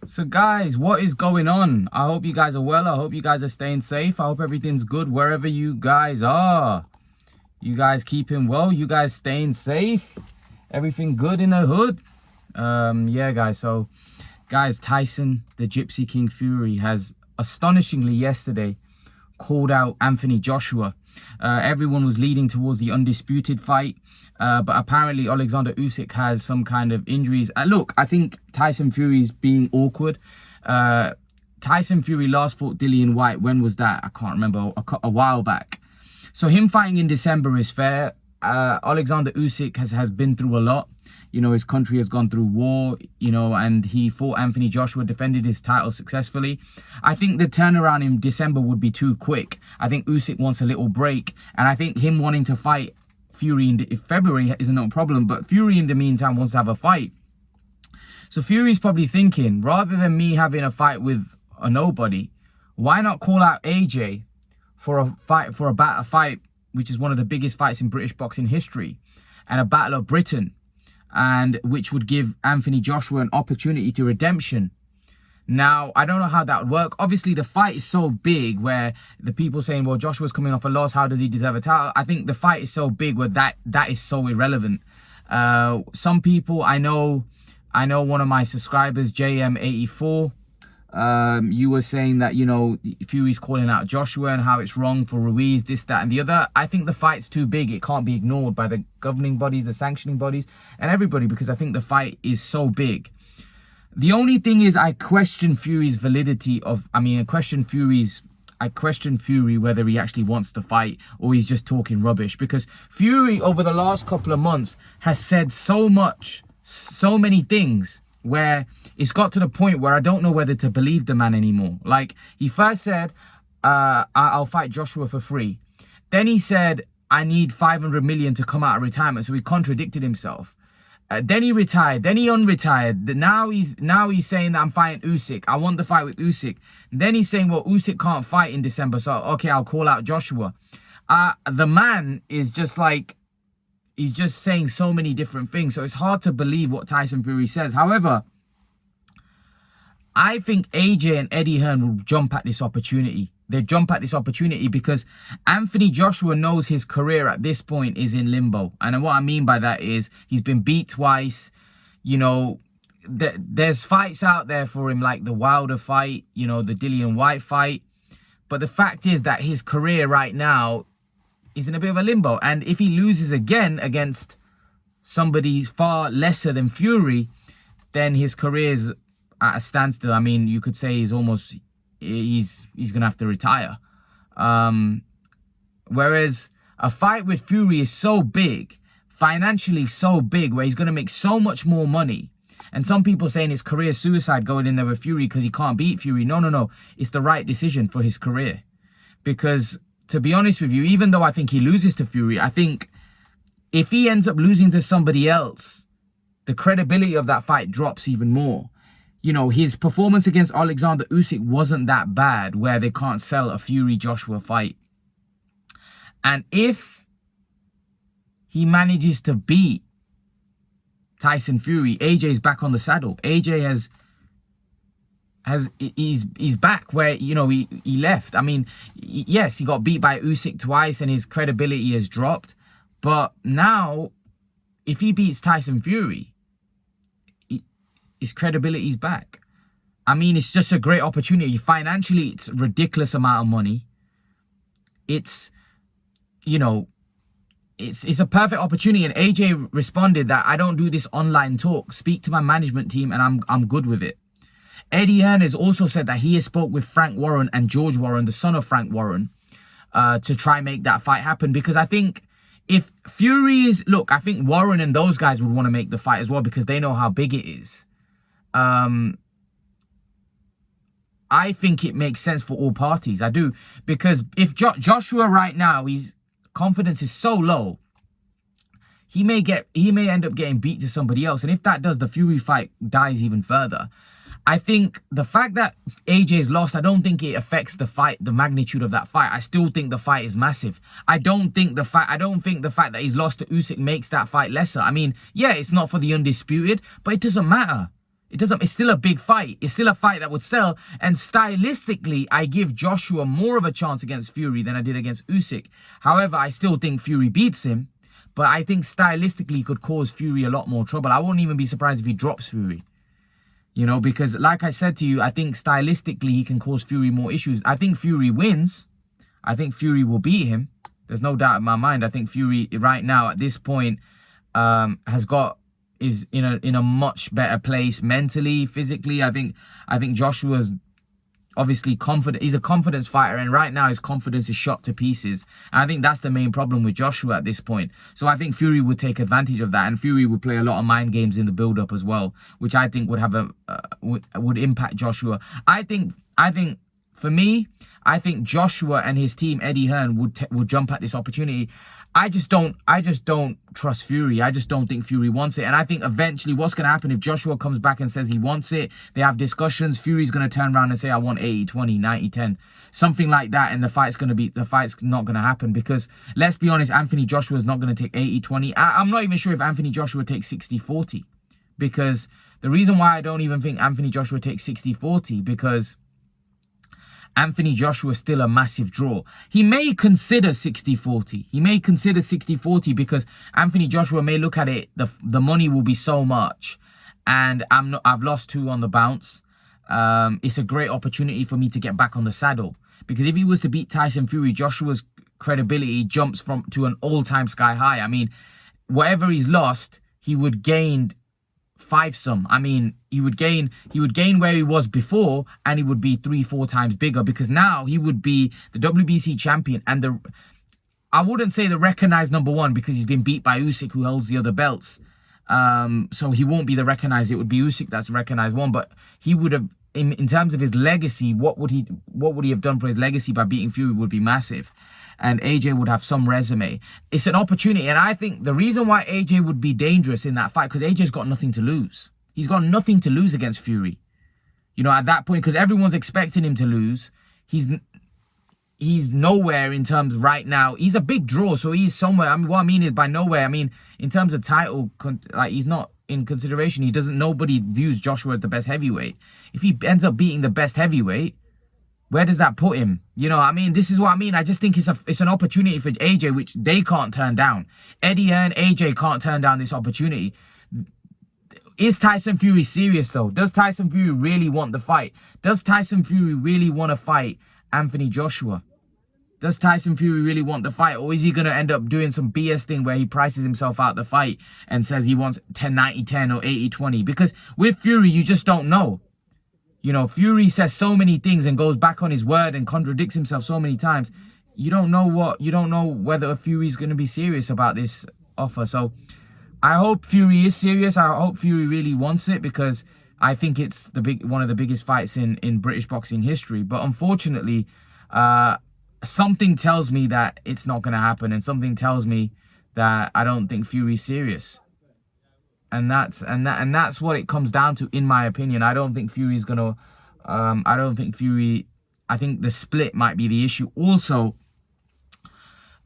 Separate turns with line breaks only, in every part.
So guys, what is going on? I hope you guys are well. I hope you guys are staying safe. I hope everything's good wherever you guys are. You guys keeping well? You guys staying safe? Everything good in the hood? Yeah, guys. So, guys, Tyson, the Gypsy King Fury, has astonishingly yesterday called out Anthony Joshua. Everyone was leading towards the undisputed fight, but apparently Alexander Usyk has some kind of injuries. Look, I think Tyson Fury's being awkward. Tyson Fury last fought Dillian Whyte. When was that? I can't remember. A while back. So him fighting in December is fair. Alexander Usyk has been through a lot. You know, his country has gone through war, you know, and he fought Anthony Joshua, defended his title successfully. I think the turnaround in December would be too quick. I think Usyk wants a little break. And I think him wanting to fight Fury in February isn't no problem. But Fury, in the meantime, wants to have a fight. So Fury's probably thinking, rather than me having a fight with a nobody, why not call out AJ for a fight, which is one of the biggest fights in British boxing history, and a Battle of Britain, and which would give Anthony Joshua an opportunity to redemption. Now, I don't know how that would work. Obviously, the fight is so big where the people saying, well, Joshua's coming off a loss, how does he deserve a title? I think the fight is so big where that is so irrelevant. Some people, I know one of my subscribers, JM84, you were saying that, you know, Fury's calling out Joshua and how it's wrong for Ruiz, this, that, and the other. I think the fight's too big. It can't be ignored by the governing bodies, the sanctioning bodies, and everybody, because I think the fight is so big. The only thing is, I question Fury's validity of, I question Fury whether he actually wants to fight or he's just talking rubbish, because Fury over the last couple of months has said so many things where it's got to the point where I don't know whether to believe the man anymore. Like, he first said, I'll fight Joshua for free. Then he said, I need 500 million to come out of retirement. So he contradicted himself. Then he retired. Then he unretired. Now he's saying that I'm fighting Usyk. I want the fight with Usyk. Then he's saying, well, Usyk can't fight in December, so okay, I'll call out Joshua. The man is just like, he's just saying so many different things. So it's hard to believe what Tyson Fury says. However, I think AJ and Eddie Hearn will jump at this opportunity. They jump at this opportunity because Anthony Joshua knows his career at this point is in limbo. And what I mean by that is he's been beat twice. You know, there's fights out there for him, like the Wilder fight, you know, the Dillian Whyte fight. But the fact is that his career right now is in a bit of a limbo. And if he loses again against somebody far lesser than Fury, then his career's at a standstill. I mean, you could say he's gonna have to retire. Whereas a fight with Fury is so big, financially so big, where he's gonna make so much more money. And some people saying it's career suicide going in there with Fury because he can't beat Fury. No. It's the right decision for his career. Because, to be honest with you, even though I think he loses to Fury, I think if he ends up losing to somebody else, the credibility of that fight drops even more. You know, his performance against Alexander Usyk wasn't that bad where they can't sell a Fury-Joshua fight. And if he manages to beat Tyson Fury, AJ's back on the saddle. AJ he's back where, you know, he left. I mean, yes, he got beat by Usyk twice and his credibility has dropped. But now, if he beats Tyson Fury, his credibility's back. I mean, it's just a great opportunity. Financially, it's a ridiculous amount of money. It's, you know, it's a perfect opportunity. And AJ responded that I don't do this online talk. Speak to my management team and I'm good with it. Eddie Hearn has also said that he has spoke with Frank Warren and George Warren, the son of Frank Warren, to try and make that fight happen. Because I think if Fury is... Look, I think Warren and those guys would want to make the fight as well because they know how big it is. I think it makes sense for all parties. I do. Because if Joshua right now, his confidence is so low, he may end up getting beat to somebody else. And if that does, the Fury fight dies even further. I think the fact that AJ's lost, I don't think it affects the fight, the magnitude of that fight. I still think the fight is massive. I don't think the fact that he's lost to Usyk makes that fight lesser. I mean, yeah, it's not for the undisputed, but it doesn't matter. It doesn't. It's still a big fight. It's still a fight that would sell. And stylistically, I give Joshua more of a chance against Fury than I did against Usyk. However, I still think Fury beats him. But I think stylistically he could cause Fury a lot more trouble. I wouldn't even be surprised if he drops Fury. You know, because like I said to you, I think stylistically he can cause Fury more issues. I think Fury wins. I think Fury will beat him. There's no doubt in my mind. I think Fury right now at this point is in a much better place mentally, physically. I think Joshua's obviously confident. He's a confidence fighter, and right now his confidence is shot to pieces. And I think that's the main problem with Joshua at this point. So I think Fury would take advantage of that, and Fury would play a lot of mind games in the build-up as well, which I think would have would impact Joshua. I think for me, I think Joshua and his team, Eddie Hearn, would jump at this opportunity. I just don't trust Fury. I just don't think Fury wants it. And I think eventually what's going to happen if Joshua comes back and says he wants it, they have discussions, Fury's going to turn around and say, I want 80-20, 90-10, something like that. And the fight's not going to happen, because let's be honest, Anthony Joshua's not going to take 80-20. I'm not even sure if Anthony Joshua takes 60-40, because the reason why I don't even think Anthony Joshua takes 60-40, because Anthony Joshua is still a massive draw. He may consider 60-40. He may consider 60-40 because Anthony Joshua may look at it, the money will be so much, and I've lost 2 on the bounce. It's a great opportunity for me to get back on the saddle, because if he was to beat Tyson Fury, Joshua's credibility jumps to an all-time sky high. I mean, whatever he's lost, he would gain 5-some. I mean, he would gain where he was before, and he would be 3-4 times bigger, because now he would be the WBC champion, and I wouldn't say the recognized number 1, because he's been beat by Usyk, who holds the other belts. So he won't be the recognized. It would be Usyk that's the recognized one. But he would have, in terms of his legacy, what would he have done for his legacy by beating Fury would be massive. And AJ would have some resume. It's an opportunity. And I think the reason why AJ would be dangerous in that fight, because AJ's got nothing to lose. He's got nothing to lose against Fury. You know, at that point, because everyone's expecting him to lose. He's nowhere in terms right now. He's a big draw, so he's somewhere. I mean, what I mean is by nowhere, I mean, in terms of title, like, he's not in consideration. Nobody views Joshua as the best heavyweight. If he ends up beating the best heavyweight, where does that put him? You know, I mean, this is what I mean. I just think it's an opportunity for AJ, which they can't turn down. Eddie and AJ can't turn down this opportunity. Is Tyson Fury serious, though? Does Tyson Fury really want the fight? Does Tyson Fury really want to fight Anthony Joshua? Does Tyson Fury really want the fight? Or is he going to end up doing some BS thing where he prices himself out the fight and says he wants 10-90-10 or 80-20? Because with Fury, you just don't know. You know, Fury says so many things and goes back on his word and contradicts himself so many times. You don't know whether Fury's going to be serious about this offer. So I hope Fury is serious. I hope Fury really wants it, because I think it's one of the biggest fights in British boxing history. But unfortunately, something tells me that it's not going to happen, and something tells me that I don't think Fury's serious. And that's what it comes down to, in my opinion. I don't think Fury's gonna. I think the split might be the issue. Also,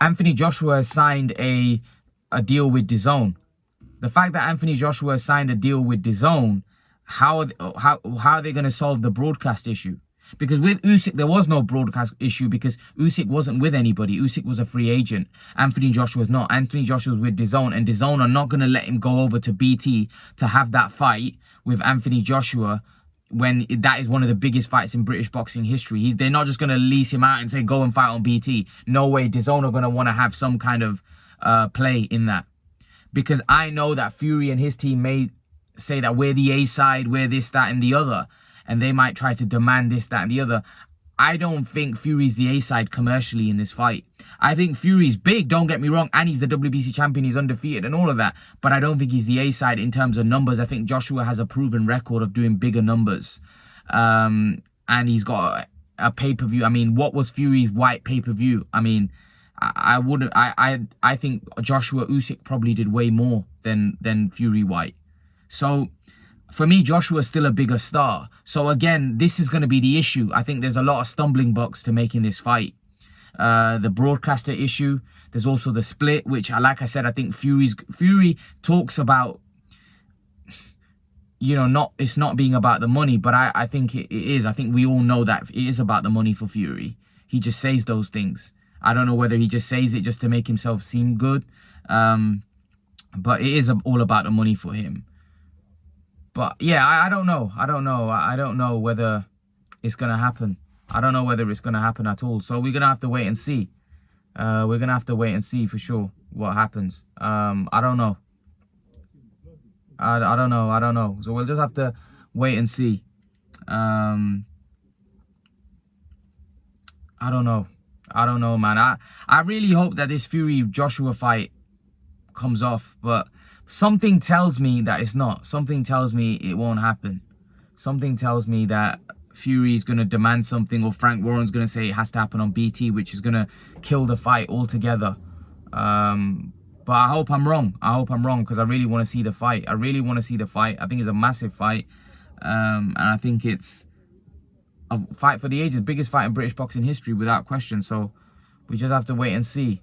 Anthony Joshua has signed a deal with DAZN. The fact that Anthony Joshua has signed a deal with DAZN, how are they going to solve the broadcast issue? Because with Usyk, there was no broadcast issue, because Usyk wasn't with anybody. Usyk was a free agent. Anthony Joshua's not. Anthony Joshua's with DAZN, and DAZN are not going to let him go over to BT to have that fight with Anthony Joshua, when that is one of the biggest fights in British boxing history. They're not just going to lease him out and say, go and fight on BT. No way. DAZN are going to want to have some kind of play in that. Because I know that Fury and his team may say that we're the A side, we're this, that, and the other. And they might try to demand this, that, and the other. I don't think Fury's the A-side commercially in this fight. I think Fury's big, don't get me wrong, and he's the WBC champion, he's undefeated and all of that. But I don't think he's the A-side in terms of numbers. I think Joshua has a proven record of doing bigger numbers. And he's got a pay-per-view. I mean, what was Fury's white pay-per-view? I mean, I think Joshua Usyk probably did way more than Fury white. So for me, Joshua's still a bigger star. So again, this is going to be the issue. I think there's a lot of stumbling blocks to making this fight. The broadcaster issue. There's also the split, which, like I said, I think Fury talks about you know, it's not being about the money, but I think it is. I think we all know that it is about the money for Fury. He just says those things. I don't know whether he just says it just to make himself seem good, but it is all about the money for him. But yeah, I don't know. I don't know whether it's gonna happen. I don't know whether it's gonna happen at all. So we're gonna have to wait and see. We're gonna have to wait and see for sure what happens. I don't know. I don't know. So we'll just have to wait and see. I don't know. I don't know, man. I really hope that this Fury Joshua fight comes off, but something tells me that it's not. Something tells me it won't happen. Something tells me that Fury is going to demand something, or Frank Warren's going to say it has to happen on BT, which is going to kill the fight altogether. But I hope I'm wrong. I hope I'm wrong, because I really want to see the fight. I really want to see the fight. I think it's a massive fight. And I think it's a fight for the ages. Biggest fight in British boxing history, without question. So we just have to wait and see.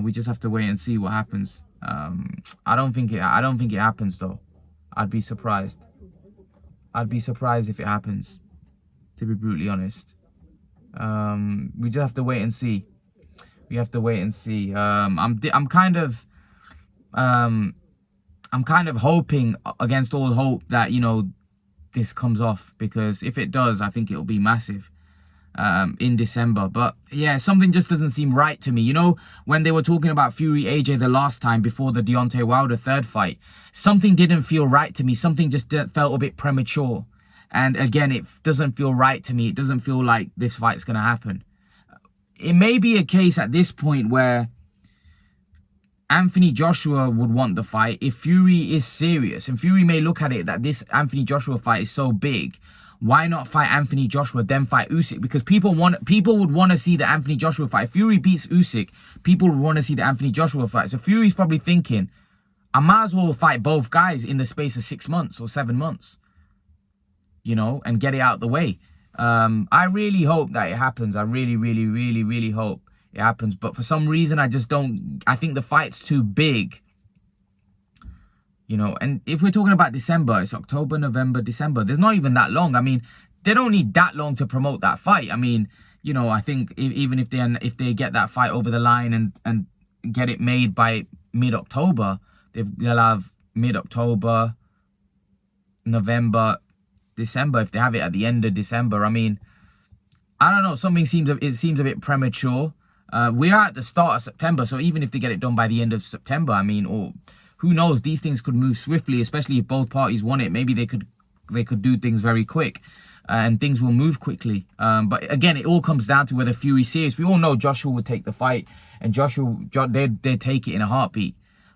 We just have to wait and see what happens. I don't think it happens, though. I'd be surprised. I'd be surprised if it happens, to be brutally honest. We just have to wait and see. We have to wait and see. I'm kind of hoping against all hope that, you know, this comes off, because if it does, I think it'll be massive in December. But yeah, something just doesn't seem right to me. You know, when they were talking about Fury AJ the last time before the Deontay Wilder third fight, something didn't feel right to me. Something just felt a bit premature. And again, it doesn't feel right to me. It doesn't feel like this fight's going to happen. It may be a case at this point where Anthony Joshua would want the fight if Fury is serious. And Fury may look at it that this Anthony Joshua fight is so big. Why not fight Anthony Joshua, then fight Usyk? Because people would want to see the Anthony Joshua fight. If Fury beats Usyk, people would want to see the Anthony Joshua fight. So Fury's probably thinking, I might as well fight both guys in the space of 6 months or 7 months, you know, and get it out of the way. I really hope that it happens. I really, really, really, really hope it happens. But for some reason, I just don't. I think the fight's too big. You know, and if we're talking about December, it's October, November, December. There's not even that long. I mean, they don't need that long to promote that fight. I mean, you know, I think even if they get that fight over the line and get it made by mid-October, they'll have mid-October, November, December, if they have it at the end of December. I mean, I don't know, it seems a bit premature. We are at the start of September, so even if they get it done by the end of September, I mean, or who knows, these things could move swiftly, especially if both parties want it. Maybe they could do things very quick, and things will move quickly. But again, it all comes down to whether Fury's serious. We all know Joshua would take the fight, and they'd take it in a heartbeat.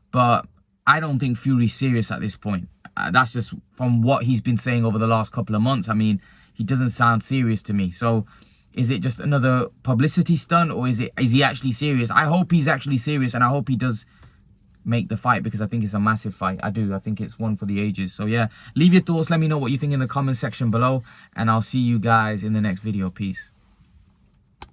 But I don't think Fury's serious at this point. That's just from what he's been saying over the last couple of months. I mean, he doesn't sound serious to me. So is it just another publicity stunt, or is he actually serious? I hope he's actually serious, and I hope he does make the fight, because I think it's a massive fight. I do. I think it's one for the ages. So yeah, leave your thoughts. Let me know what you think in the comment section below, and I'll see you guys in the next video. Peace.